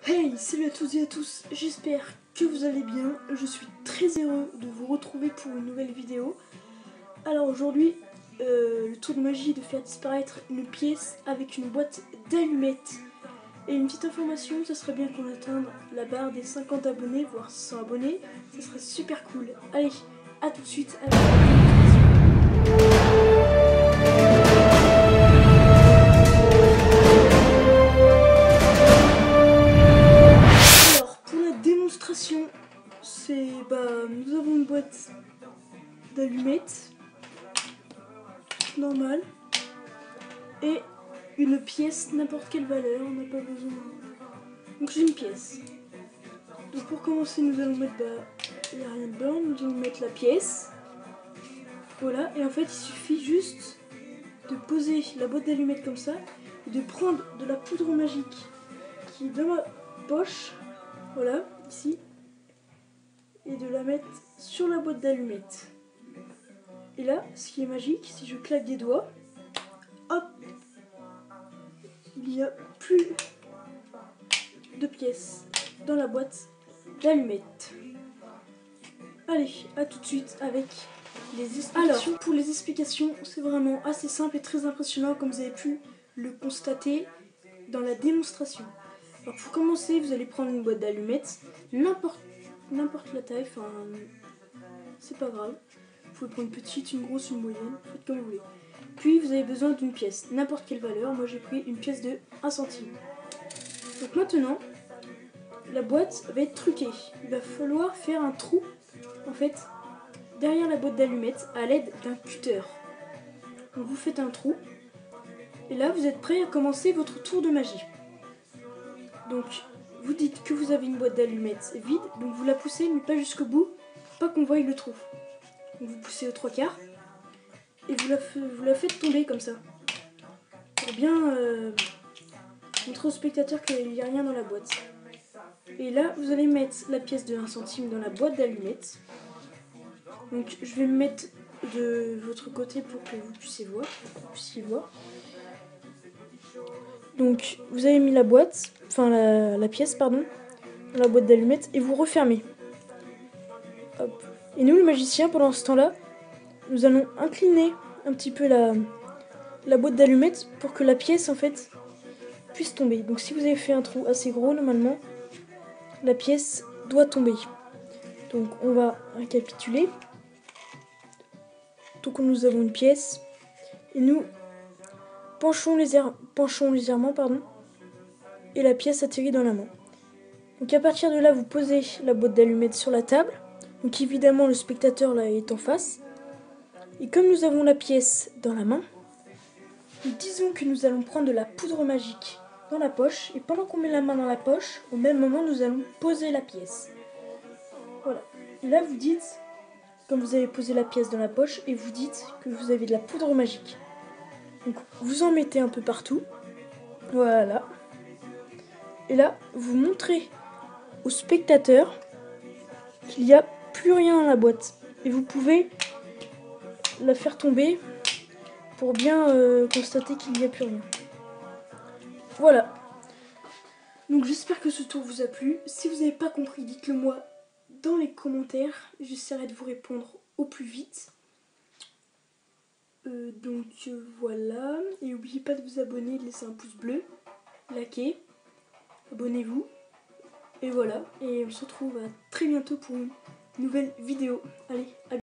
Hey, salut à toutes et à tous, j'espère que vous allez bien. Je suis très heureux de vous retrouver pour une nouvelle vidéo. Alors aujourd'hui, le tour de magie est de faire disparaître une pièce avec une boîte d'allumettes. Et une petite information, ça serait bien qu'on atteigne la barre des 50 abonnés, voire 100 abonnés. Ça serait super cool. Allez, à tout de suite avec nous avons une boîte d'allumettes normale et une pièce, n'importe quelle valeur, on n'a pas besoin. Donc j'ai une pièce. Donc pour commencer, nous allons mettre, il n'y a rien dedans, nous allons mettre la pièce. Voilà, et en fait il suffit juste de poser la boîte d'allumettes comme ça et de prendre de la poudre magique qui est dans ma poche, voilà, ici, et de la mettre sur la boîte d'allumettes. Et là, ce qui est magique, si je claque des doigts, hop, il n'y a plus de pièces dans la boîte d'allumettes. Allez, à tout de suite avec les explications. Alors, pour les explications, c'est vraiment assez simple et très impressionnant comme vous avez pu le constater dans la démonstration. Alors pour commencer, vous allez prendre une boîte d'allumettes, n'importe la taille, enfin c'est pas grave. Vous pouvez prendre une petite, une grosse, une moyenne, faites comme vous voulez. Puis vous avez besoin d'une pièce, n'importe quelle valeur. Moi j'ai pris une pièce de 1 centime. Donc maintenant, la boîte va être truquée. Il va falloir faire un trou, en fait, derrière la boîte d'allumettes à l'aide d'un cutter. Donc vous faites un trou. Et là, vous êtes prêt à commencer votre tour de magie. Donc, vous dites que vous avez une boîte d'allumettes vide, donc vous la poussez, mais pas jusqu'au bout, pas qu'on voie le trou. Donc vous poussez aux 3/4 et vous la faites tomber comme ça. Pour bien montrer aux spectateurs qu'il n'y a rien dans la boîte. Et là, vous allez mettre la pièce de 1 centime dans la boîte d'allumettes. Donc je vais me mettre de votre côté pour que vous puissiez voir. Donc vous avez mis la boîte, enfin la pièce pardon, dans la boîte d'allumettes et vous refermez. Hop. Et nous, le magicien, pendant ce temps-là, nous allons incliner un petit peu la boîte d'allumettes pour que la pièce en fait puisse tomber. Donc si vous avez fait un trou assez gros, normalement, la pièce doit tomber. Donc on va récapituler. Donc nous avons une pièce et nous penchons légèrement et la pièce atterrit dans la main. Donc à partir de là, vous posez la boîte d'allumettes sur la table. Donc évidemment, le spectateur là est en face. Et comme nous avons la pièce dans la main, disons que nous allons prendre de la poudre magique dans la poche. Et pendant qu'on met la main dans la poche, au même moment, nous allons poser la pièce. Voilà. Et là, vous dites, comme vous avez posé la pièce dans la poche, et vous dites que vous avez de la poudre magique. Donc vous en mettez un peu partout. Voilà. Et là, vous montrez au spectateur qu'il n'y a plus rien dans la boîte. Et vous pouvez la faire tomber pour bien constater qu'il n'y a plus rien. Voilà. Donc j'espère que ce tour vous a plu. Si vous n'avez pas compris, dites-le moi dans les commentaires. J'essaierai de vous répondre au plus vite. Voilà. Et n'oubliez pas de vous abonner, de laisser un pouce bleu, likez, abonnez-vous. Et voilà. Et on se retrouve à très bientôt pour une nouvelle vidéo. Allez, à bientôt.